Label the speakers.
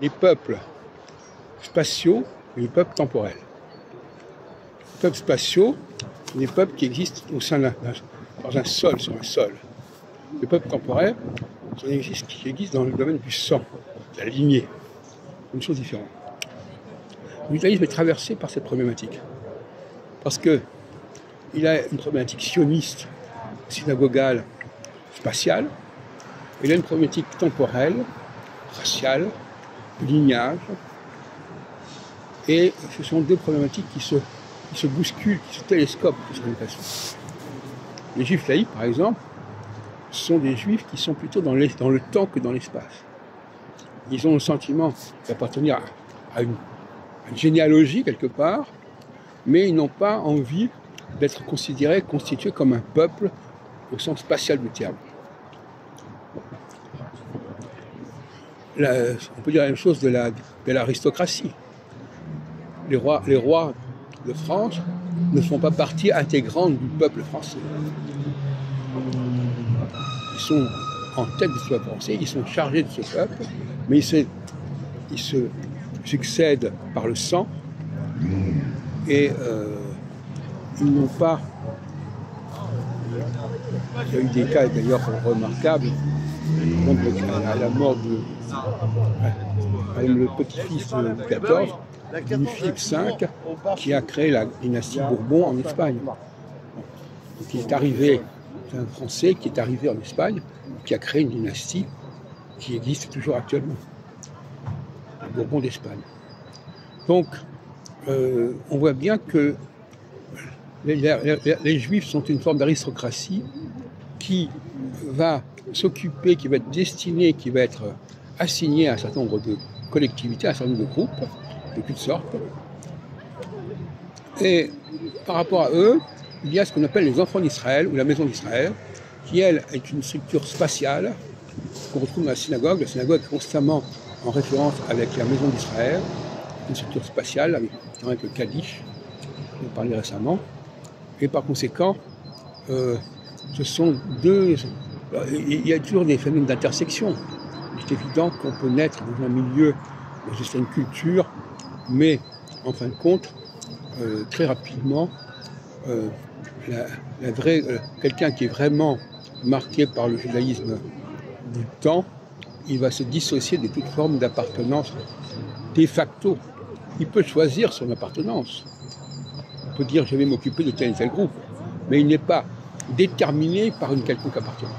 Speaker 1: les peuples spatiaux et les peuples temporels. Les peuples spatiaux sont des peuples qui existent au sein dans un sol, sur un sol. Les peuples temporels sont des qui existent dans le domaine du sang, de la lignée. Une chose différente. Le judaïsme est traversé par cette problématique. Parce qu'il a une problématique sioniste, synagogale, spatiale. Il a une problématique temporelle, raciale, de lignage. Et ce sont deux problématiques qui se bousculent, qui se télescopent de certaine façon. Les juifs laïcs, par exemple, sont des juifs qui sont plutôt dans le temps que dans l'espace. Ils ont le sentiment d'appartenir à une généalogie quelque part, mais ils n'ont pas envie d'être constitués comme un peuple au sens spatial du terme. On peut dire la même chose de l'aristocratie. Les rois de France ne font pas partie intégrante du peuple français. Ils sont en tête du peuple français, ils sont chargés de ce peuple, mais ils se succèdent par le sang et ils n'ont pas... Il y a eu des cas d'ailleurs remarquables, comme à la mort de le petit-fils de Louis XIV, du Philippe V, qui a créé la dynastie Bourbon en Espagne. Donc il est arrivé, c'est un Français qui est arrivé en Espagne, qui a créé une dynastie qui existe toujours actuellement, le Bourbon d'Espagne. Donc, on voit bien que les Juifs sont une forme d'aristocratie qui va s'occuper, qui va être destinée, qui va être assignée à un certain nombre de collectivités, à un certain nombre de groupes, de toutes sortes. Et par rapport à eux, il y a ce qu'on appelle les enfants d'Israël, ou la maison d'Israël, qui, elle, est une structure spatiale qu'on retrouve dans la synagogue. La synagogue est constamment en référence avec la maison d'Israël, une structure spatiale, avec le Kaddish, on en parlait récemment. Et par conséquent, ce sont deux... Il y a toujours des phénomènes d'intersection. C'est évident qu'on peut naître dans un milieu, dans une certaine culture, mais en fin de compte, très rapidement, quelqu'un qui est vraiment marqué par le judaïsme du temps, il va se dissocier de toute forme d'appartenance de facto. Il peut choisir son appartenance. On peut dire je vais m'occuper de tel et tel groupe, mais il n'est pas déterminé par une quelconque appartenance.